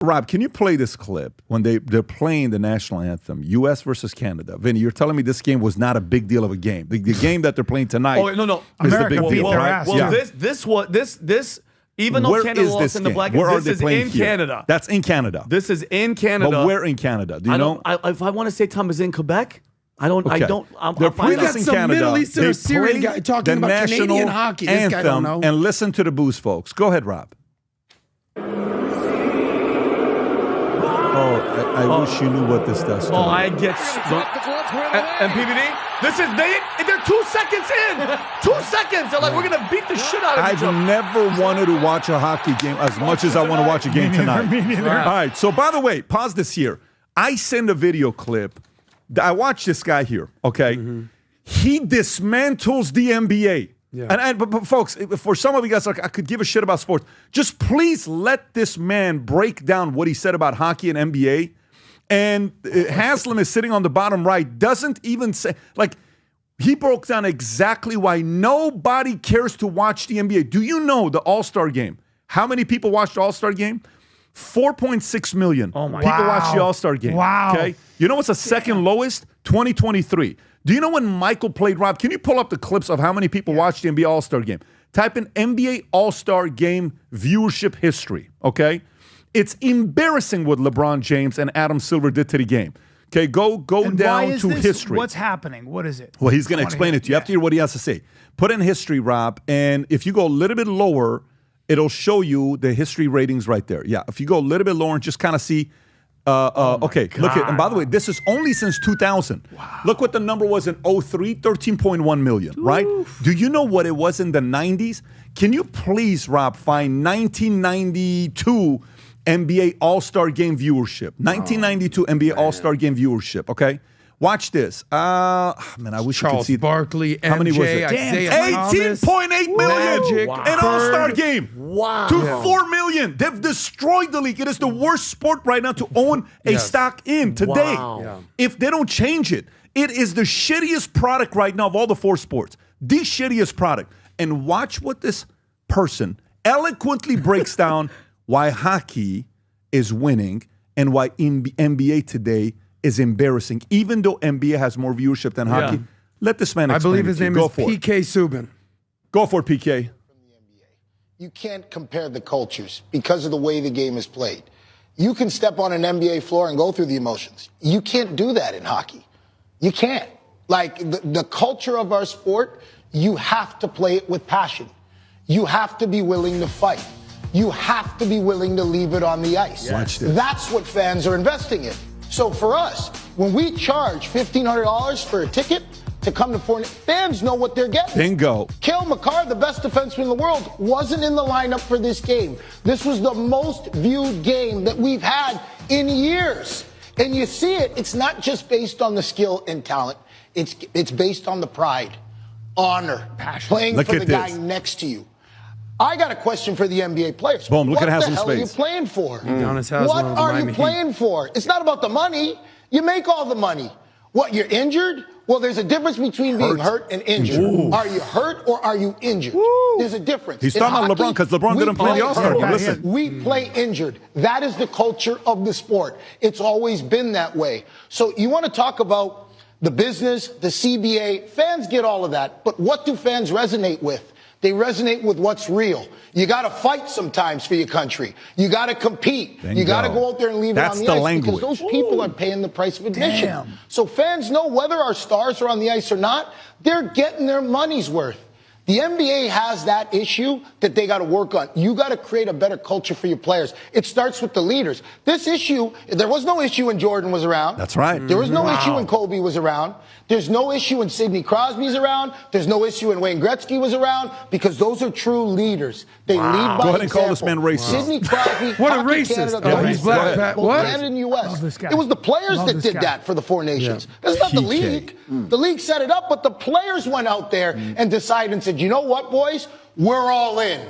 Rob, can you play this clip when they're playing the national anthem, U.S. versus Canada? Vinny, you're telling me this game was not a big deal of a game. The game that they're playing tonight is America the big deal, right? Well, this even though Canada lost in the black, this is in Canada. That's in Canada. This is in Canada. But where in Canada? Do you know? If I want to say Tom is in Quebec, I don't. Okay. I'll find out. Got some Middle Eastern or Syrian guy talking about Canadian hockey. This guy don't know. And listen to the booze, folks. Go ahead, Rob. I wish you knew what this does. I get and PBD. They're 2 seconds in. 2 seconds. They're like, we're gonna beat the shit out of each other. I've never wanted to watch a hockey game as much as I want to watch a game tonight. Me neither. All right. So by the way, pause this here. I send a video clip. I watch this guy here. Okay, he dismantles the NBA. Yeah. But folks, for some of you guys, like, I could give a shit about sports. Just please let this man break down what he said about hockey and NBA. And Haslam is sitting on the bottom right, doesn't even say, like, he broke down exactly why nobody cares to watch the NBA. Do you know the All-Star game? How many people watched the All-Star game? 4.6 million people watched the All-Star game. Wow. Okay. You know what's the second lowest? 2023. Do you know when Michael played, Rob? Can you pull up the clips of how many people watched the NBA All-Star game? Type in NBA All-Star game viewership history, okay? It's embarrassing what LeBron James and Adam Silver did to the game. Okay, go down to history. What's happening? What is it? Well, he's going to explain it to you. You have to hear what he has to say. Put in history, Rob, and if you go a little bit lower, it'll show you the history ratings right there. Yeah, if you go a little bit lower and just kind of see, okay, look at, and by the way, this is only since 2000. Wow. Look what the number was in 03, 13.1 million, right? Do you know what it was in the 90s? Can you please, Rob, find 1992 NBA All-Star Game viewership? 1992 NBA All-Star Game viewership, okay? Watch this. Man, I wish you could see. Charles Barkley, MJ, how many was it? Isaiah 18.8 million Magic, an All-Star game. Wow. To 4 million. They've destroyed the league. It is the worst sport right now to own a stock in today. Wow. Yeah. If they don't change it, it is the shittiest product right now of all the four sports. The shittiest product. And watch what this person eloquently breaks down why hockey is winning and why NBA today is embarrassing, even though NBA has more viewership than hockey. Let this man explain. I believe his name is PK Subban. Go for it, PK. You can't compare the cultures because of the way the game is played. You can step on an NBA floor and go through the emotions. You can't do that in hockey. You can't. Like, the culture of our sport, you have to play it with passion. You have to be willing to fight. You have to be willing to leave it on the ice. Watch this. That's what fans are investing in. So for us, when we charge $1,500 for a ticket to come to Fortnite, fans know what they're getting. Bingo. Cale Makar, the best defenseman in the world, wasn't in the lineup for this game. This was the most viewed game that we've had in years. And you see it, it's not just based on the skill and talent. It's based on the pride, honor, passion, playing for the guy next to you. I got a question for the NBA players. Boom, look at Haslam's What the hell are you playing for? What are you playing for? It's not about the money. You make all the money. What, you're injured? Well, there's a difference between being hurt and injured. Ooh. Are you hurt or are you injured? Ooh. There's a difference. He's talking about LeBron because LeBron didn't play the All-Star game. Listen. We play injured. That is the culture of the sport. It's always been that way. So you want to talk about the business, the CBA. Fans get all of that. But what do fans resonate with? They resonate with what's real. You got to fight sometimes for your country. You got to compete. You got to go out there and leave it on the ice because those people are paying the price of admission. Damn. So fans know whether our stars are on the ice or not, they're getting their money's worth. The NBA has that issue that they got to work on. You got to create a better culture for your players. It starts with the leaders. This issue, there was no issue when Jordan was around. That's right. There was no issue when Kobe was around. There's no issue when Sidney Crosby's around. There's no issue when Wayne Gretzky was around because those are true leaders. They lead by example. Go ahead and call this man racist. Sidney Crosby, what a racist. Canada, He's black. What? Canada and U.S. It was the players that did that for the four nations. Yeah. That's not the league. The league set it up, but the players went out there and decided and said, you know what, boys? We're all in.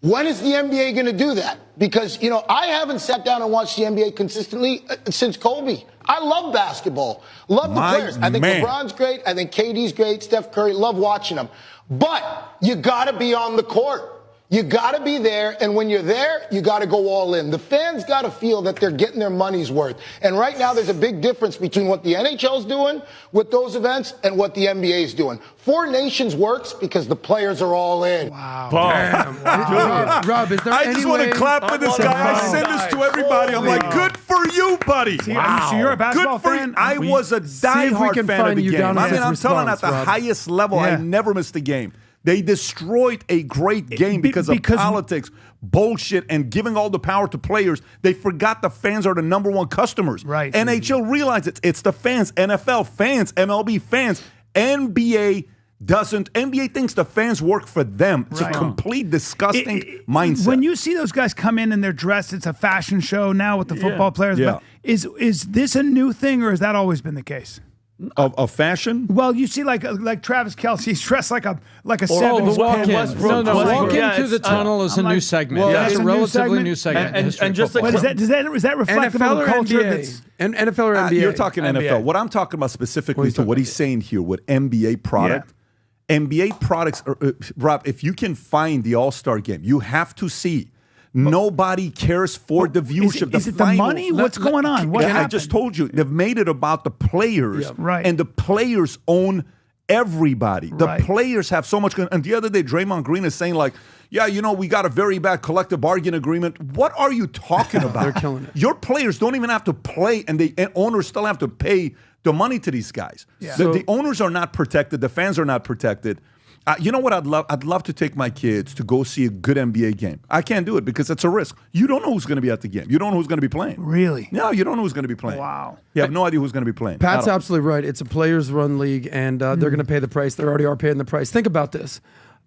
When is the NBA going to do that? Because, you know, I haven't sat down and watched the NBA consistently since Kobe. I love basketball. Love the players. I think LeBron's great. I think KD's great. Steph Curry. Love watching them. But you got to be on the court. You got to be there, and when you're there, you got to go all in. The fans got to feel that they're getting their money's worth. And right now, there's a big difference between what the NHL's doing with those events and what the NBA's doing. Four Nations works because the players are all in. Wow. Damn. Wow. Rob, is there I just want to clap for this guy. I send this to everybody. I'm like, good for you, buddy. Wow. So you're a basketball fan? I was a diehard fan of the game. I mean, I'm telling at the highest level, I never missed a game. They destroyed a great game because of politics, bullshit, and giving all the power to players. They forgot the fans are the number one customers. Right. NHL realized it's the fans, NFL fans, MLB fans. NBA doesn't. NBA thinks the fans work for them. It's a complete disgusting mindset. When you see those guys come in and they're dressed, it's a fashion show now with the football players. Yeah. But is this a new thing, or has that always been the case? Of fashion? Well, you see, like Travis Kelce, he's dressed like a 70s walk-in. Westbrook. Walk into the tunnel is a new segment. Well, it's a relatively new segment. And just like is that reflective of the culture? NFL or NBA? You're talking NBA. NFL. What I'm talking about specifically to what he's saying here with NBA product. NBA products, Rob, if you can find the All-Star game, you have to see. Nobody cares for the viewership. Is it the money? What's going on? What I just told you. They've made it about the players. Right. And the players own everybody. The players have so much. And the other day, Draymond Green is saying like, yeah, you know, we got a very bad collective bargain agreement. What are you talking about? They're killing it. Your players don't even have to play, and the owners still have to pay the money to these guys. Yeah. The owners are not protected. The fans are not protected. You know what I'd love? I'd love to take my kids to go see a good NBA game. I can't do it because it's a risk. You don't know who's going to be at the game. You don't know who's going to be playing. Really? No, you don't know who's going to be playing. Wow. You have no idea who's going to be playing. Pat's absolutely right. It's a players-run league, and they're going to pay the price. They already are paying the price. Think about this.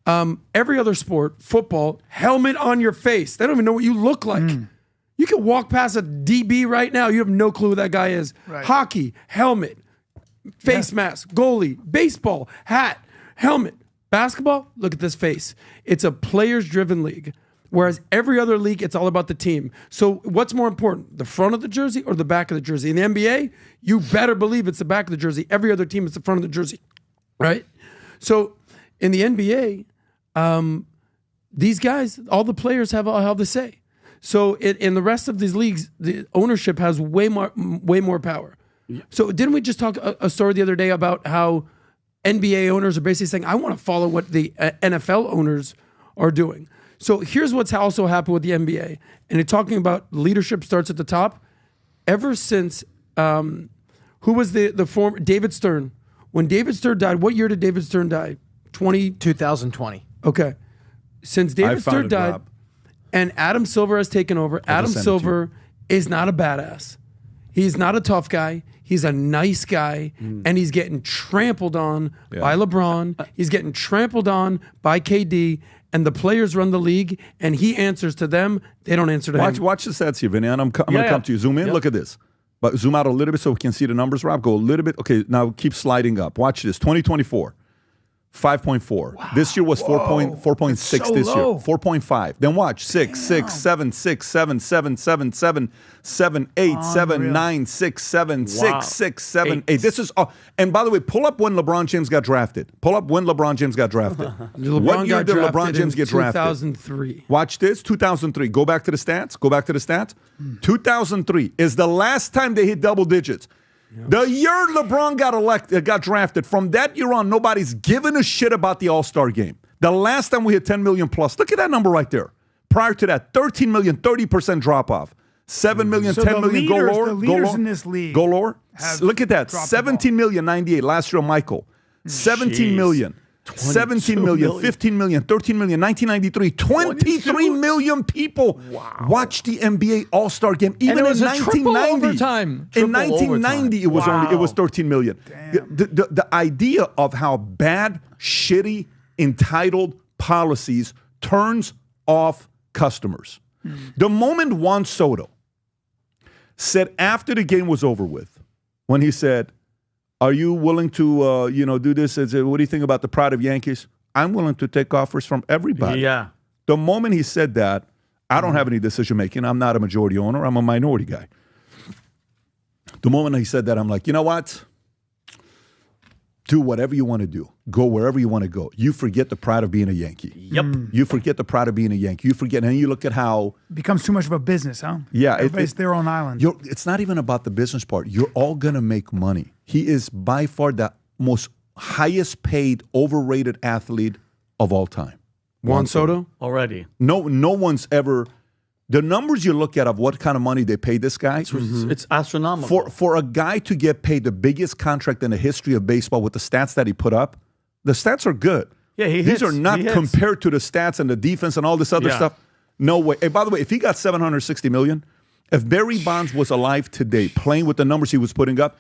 Every other sport, football, helmet on your face. They don't even know what you look like. You can walk past a DB right now. You have no clue who that guy is. Right. Hockey, helmet, face mask, goalie, baseball, hat, helmet. Basketball, look at this face. It's a players-driven league, whereas every other league, it's all about the team. So what's more important, the front of the jersey or the back of the jersey? In the NBA, you better believe it's the back of the jersey. Every other team, it's the front of the jersey, right? So in the NBA, these guys, all the players have the say. So in the rest of these leagues, the ownership has way more power. So didn't we just talk a story the other day about how NBA owners are basically saying, I want to follow what the NFL owners are doing. So here's what's also happened with the NBA. And you're talking about leadership starts at the top. Ever since, who was the former, David Stern. When David Stern died, what year did David Stern die? 2020. Okay. Since David Stern died, and Adam Silver has taken over, Adam Silver is not a badass. He's not a tough guy. He's a nice guy, and he's getting trampled on by LeBron. He's getting trampled on by KD, and the players run the league, and he answers to them. They don't answer to him. Watch the stats here, Vinny, and I'm going to come to you. Zoom in. Look at this. But zoom out a little bit so we can see the numbers, Rob. Go a little bit. Okay, now keep sliding up. Watch this. 2024. 5.4. Wow. This year was 4.6 so this low. year. 4.5. Then watch 6, 6, 7, 6, 7, 7, 7, 7, 7, 8, 7, 9, 6, 7, 6, 6, 7, 8. This is and by the way, pull up when LeBron James got drafted. Pull up when LeBron James got drafted. What year did LeBron James get drafted? 2003. Watch this. 2003. Go back to the stats. 2003 is the last time they hit double digits. The year LeBron got drafted, from that year on, nobody's given a shit about the All-Star game. The last time we hit 10 million plus, look at that number right there. Prior to that, 13 million, 30% drop-off. 7 million, so 10 million, go lower. The leaders in this league go lower. Look at that, 17 million, 98. Last year, Michael. 17 million. 17 million, 15 million, 13 million, 1993, 23 million people watched the NBA All-Star game. Even in 1990, in 1990, it was 13 million. The idea of how bad, shitty, entitled policies turns off customers. The moment Juan Soto said after the game was over with, when he said, are you willing to, do this? What do you think about the pride of Yankees? I'm willing to take offers from everybody. Yeah. The moment he said that, I don't have any decision making. I'm not a majority owner. I'm a minority guy. The moment he said that, I'm like, you know what? do whatever you want to do. Go wherever you want to go. You forget the pride of being a Yankee. Yep. You forget the pride of being a Yankee. You forget, and you look at how... It becomes too much of a business, huh? Yeah. Everybody's their own island. It's not even about the business part. You're all going to make money. He is by far the most highest paid, overrated athlete of all time. Juan Soto? Already. No one's ever... The numbers you look at of what kind of money they pay this guy... It's astronomical. For a guy to get paid the biggest contract in the history of baseball with the stats that he put up, the stats are good. Yeah, These hits. are not He hits. compared to the stats and the defense and all this other stuff. No way. Hey, by the way, if he got $760 million, if Barry Bonds was alive today, playing with the numbers he was putting up,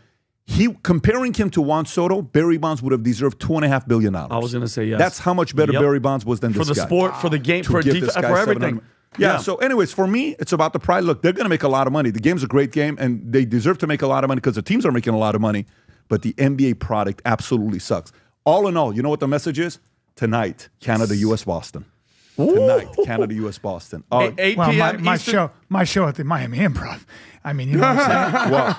comparing him to Juan Soto, Barry Bonds would have deserved $2.5 billion. I was going to say yes. That's how much better Barry Bonds was than for this the guy. sport, for the game, for everything. Yeah, so anyways, for me, it's about the pride. Look, they're going to make a lot of money. The game's a great game, and they deserve to make a lot of money because the teams are making a lot of money, but the NBA product absolutely sucks. All in all, you know what the message is? Tonight, Canada, U.S., Boston. Tonight, Canada, U.S., Boston. 8 Well, p.m. my show at the Miami Improv. I mean, you know what I'm saying? well,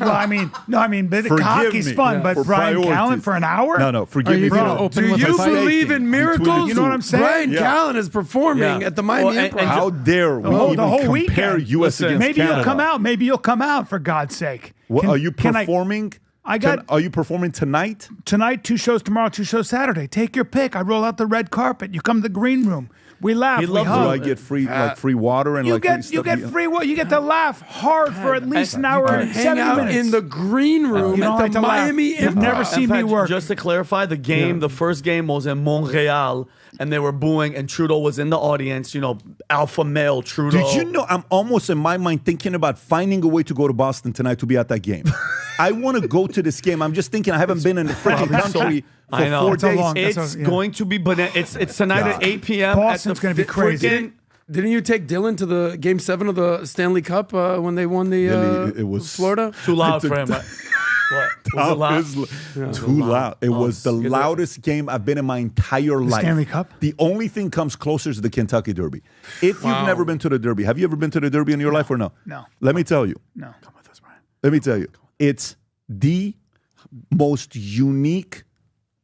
I mean, but the Forgive hockey's me fun, but for Brian priorities. Callen for an hour? No, forgive me. Bro, for do you believe in miracles? You know what I'm saying? Brian Yeah. Callen is performing at the Miami Improv. How dare we the even whole compare weekend. U.S. Listen, against Maybe Canada? you'll come out. Maybe you'll come out, for God's sake. Are you performing? Are you performing tonight? Tonight, 2 shows tomorrow, 2 shows Saturday. Take your pick. I roll out the red carpet. You come to the green room. We laugh. He We loves Do hug. I get free water and You like get free you stuff? get free what you get to laugh hard for at least an hour and Hang 70 out minutes. in the green room You don't at like the to laugh. Miami You've Improv. never seen In me fact, work. Just to clarify, the game, the first game was in Montreal, and they were booing, and Trudeau was in the audience. You know, alpha male Trudeau. Did you know I'm almost in my mind thinking about finding a way to go to Boston tonight to be at that game? I want to go to this game. I'm just thinking I haven't been in the freaking country for I know. 4 It's a days. long- It's yeah. going to be, but it's tonight at 8 p.m. Boston's at gonna be crazy. Didn't you take Dylan to the Game 7 of the Stanley Cup when they won the Really, it was Florida? Too loud for him. What? Was it loud? Too loud. It was the loudest game I've been in my entire life. Stanley Cup? The only thing comes closer to the Kentucky Derby. If you've never been to the Derby, have you ever been to the Derby in your life or no? No. Let me tell you. No. Come with us, Brian. Let me tell you. It's the most unique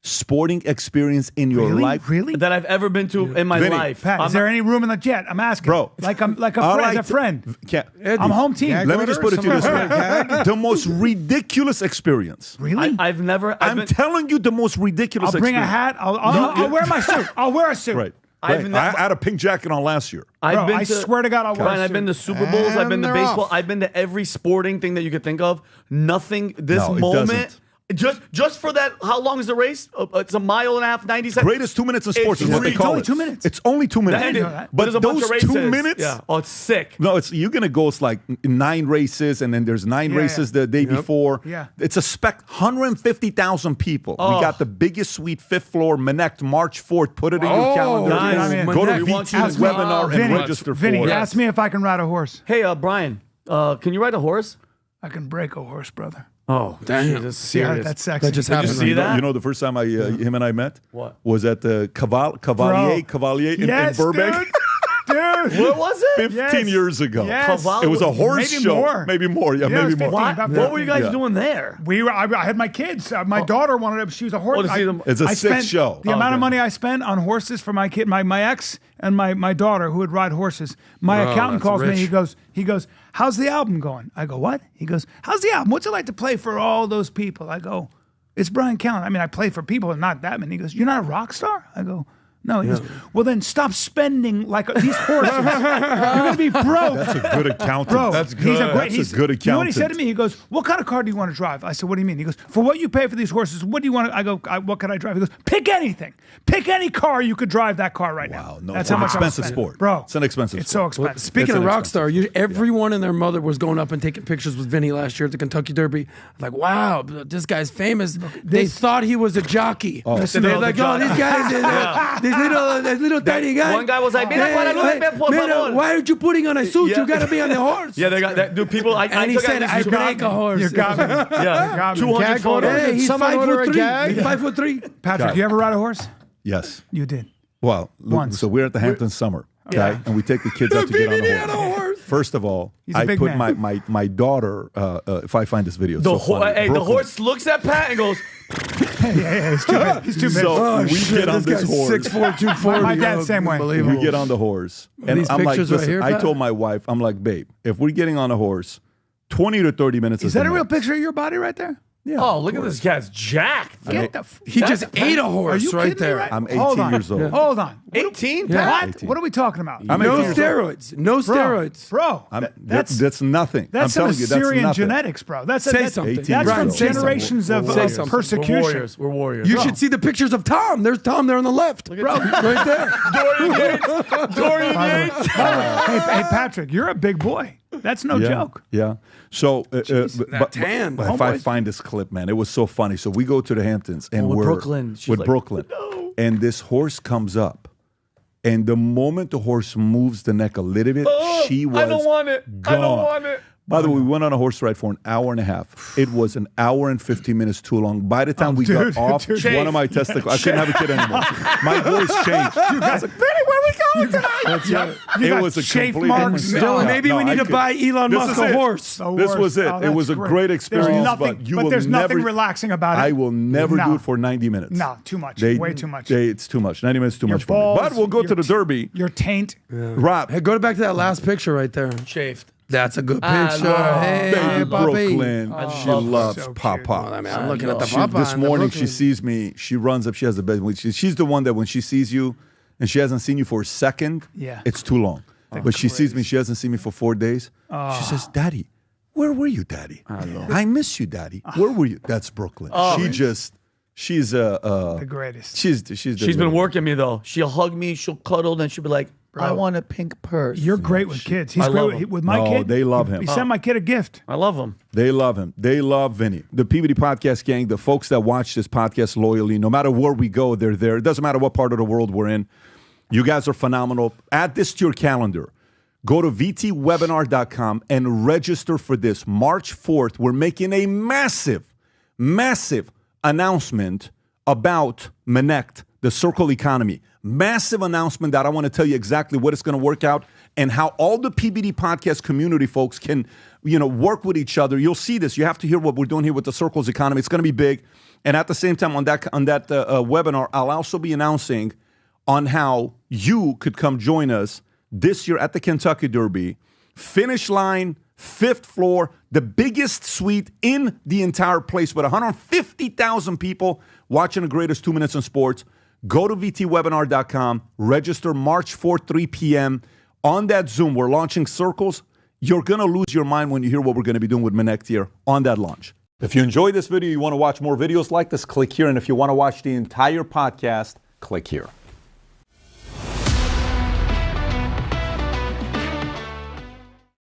sporting experience in your life. Really? That I've ever been to in my Vinny, life. Pat, is there any room in the jet? I'm asking. Bro. Like a All friend. right, As a friend. Eddie, I'm home team. Let me just put it to you this way. The most ridiculous experience. Really? I've never. I'm telling you the most ridiculous I'll bring a experience. hat. I'll wear my suit. I'll wear a suit. Right. I've Right. never- I had a pink jacket on last year. I've been I to, swear to God, I'll wear Brian, a I've been to suit. Super Bowls. I've been to And baseball. they're off. I've been to every sporting thing that you could think of. Nothing. This No, it moment. doesn't. Just for that. How long is the race? It's a mile and a half, 90 seconds. Greatest 2 minutes in sports is what they It's call only it. 2 minutes. It's only 2 minutes. I didn't know that. But there's a bunch those of races. 2 minutes. Yeah. Oh, it's sick. No, you're gonna go. It's like 9 races, and then there's 9 races the day before. Yeah. It's a 150,000 people. We got the biggest suite, 5th floor, Manect, March 4th. Put it in your calendar. guys, Go to Manect. we want you VT's to- webinar Vinny, and register Vinny, for it. ask me if I can ride a horse. Hey, Brian, can you ride a horse? I can break a horse, brother. Oh, Damn. Jesus, See how serious. that's sexy. That just Did you happened. see that? You know the first time him and I met? What? Was at the Cavalier in Yes, Burbank. dude. Dude. What was it? 15 Yes. years ago. Yes. It was a horse Maybe show. more. Maybe more. Yeah, Yeah, it maybe was more. 15. What? About What were you guys Yeah. doing there? I had my kids. My daughter wanted to. She was a horse. Oh, to see them. It's a I sick spent show. The amount of okay. money I spent on horses for my kid, my ex, and my daughter who would ride horses. My accountant that's calls me. rich. He goes, "How's the album going?" I go, "What?" He goes, "How's the album? What's it like to play for all those people?" I go, "It's Brian Callen. I mean, I play for people, and not that many." He goes, "You're not a rock star?" I go, "No." He goes, "Well, then stop spending like these horses. You're gonna be broke." That's a good accountant. Bro, That's he's a great. That's a good You know what he said accountant. to me? He goes, "What kind of car do you want to drive?" I said, "What do you mean?" He goes, "For what you pay for these horses, what do you want?" I go, "What can I drive?" He goes, "Pick anything. Pick any car you could drive that car right now." Wow, no, That's it's how an much I'm expensive spending. sport. bro. It's an expensive It's sport. so expensive. Speaking It's of an rock expensive star, everyone and their mother was going up and taking pictures with Vinny last year at the Kentucky Derby. Like, wow, this guy's famous. They thought he was a jockey. Listen, They're no, like, the oh, this guy is this little tiny guy. One guy was like, "Mira, Guadalupe, por favor." why aren't you putting on a suit? Yeah. You got to be on the horse. Yeah, they got that. Dude, people. And he said, I break a horse. You got me. Yeah, got me. 200 Gag order? photos. Hey, he's Someone order a 5'3". gag? He's 5'3". Patrick, you ever ride a horse? Yes. You did. Well, look, Once. so we're at the Hampton Summer, okay? And we take the kids out to get on the horse. First of all, He's a I big put man. my daughter. If I find this video, it's The, so funny. the Brooklyn. horse looks at Pat and goes, Yeah, he's too big. He's too big. So we get on this horse. 6'4", 240. My dad's same way. We get on the horse, and these I'm like, pictures right listen, here, I Pat? told my wife, I'm like, babe, if we're getting on a horse, 20 to 30 minutes Is that the a real max. picture of your body right there? Yeah, oh, look at this guy's jacked. Get the He just That's- ate a Are horse you right kidding me there. right? I'm 18 Hold on. years old. Hold on. 18, Yeah. Pat? What? 18. What are we talking about? I'm No 18 years old. steroids. No steroids. Bro, That's nothing. that's I'm some telling you, that's Assyrian nothing. genetics, bro. That's Say that's, something. That's Brian, from say something. generations of Say something. persecution. We're warriors. We're warriors. You should see the pictures of Tom. There's Tom there on the left. Bro, right there. Dorian Yates. Dorian Yates. Hey, Patrick, you're a big boy. That's no joke. Yeah. So, that tan. if I find this clip, man, it was so funny. So we go to the Hamptons, and with we're Brooklyn. She's with like, Brooklyn, and this horse comes up, and the moment the horse moves the neck a little bit, she was. I don't want it. I don't gone. want it. By the way, we went on a horse ride for an hour and a half. It was an hour and 15 minutes too long. By the time we got off, one of my testicles, I couldn't have a kid anymore. My voice changed. I was like, Benny, where are we going tonight? It was a chafe complete marks. different No, Maybe we need to buy Elon This Musk is a it. horse. This was it. Oh, It was that's a great experience, There's nothing, but you but will there's nothing never- relaxing about it. I will never No. do it for 90 minutes. No, too much. Way too much. It's too much. 90 minutes is too Your much balls, for me. But we'll go to your the Derby. Your taint. Rob, Hey, go back to that last picture right there. Chafed. That's a good I picture. love Hey, baby Bobby. Brooklyn. She love her. loves So cute. Papa. I mean, I'm looking at the She- Papa. this and the morning, she Brooklyn. sees me. She runs up. She has the best. She's the one that when she sees you, and she hasn't seen you for a second, Yeah. it's too long. But she sees me. She hasn't seen me for 4 days. She says, "Daddy, where were you, Daddy? I miss you, Daddy. Where were you?" That's Brooklyn. She's The greatest. She's been working me, though. She'll hug me. She'll cuddle. Then she'll be like, I want a pink purse. You're great with kids. He's I great love with, him. with my Oh, kid. they love him. He sent my kid a gift. I love him. They love him. They love Vinny. The PBD Podcast gang, the folks that watch this podcast loyally, no matter where we go, they're there. It doesn't matter what part of the world we're in. You guys are phenomenal. Add this to your calendar. Go to vtwebinar.com and register for this. March 4th, we're making a massive, massive announcement about Connect, the circle economy. Massive announcement that I want to tell you exactly what it's going to work out and how all the PBD podcast community folks can, work with each other. You'll see this. You have to hear what we're doing here with the circles economy. It's going to be big. And at the same time, on that webinar, I'll also be announcing on how you could come join us this year at the Kentucky Derby. Finish line, 5th floor, the biggest suite in the entire place with 150,000 people watching the greatest 2 minutes in sports. Go to vtwebinar.com, register March 4th, 3 p.m. On that Zoom, we're launching circles. You're going to lose your mind when you hear what we're going to be doing with Connect here on that launch. If you enjoyed this video, you want to watch more videos like this, click here. And if you want to watch the entire podcast, click here.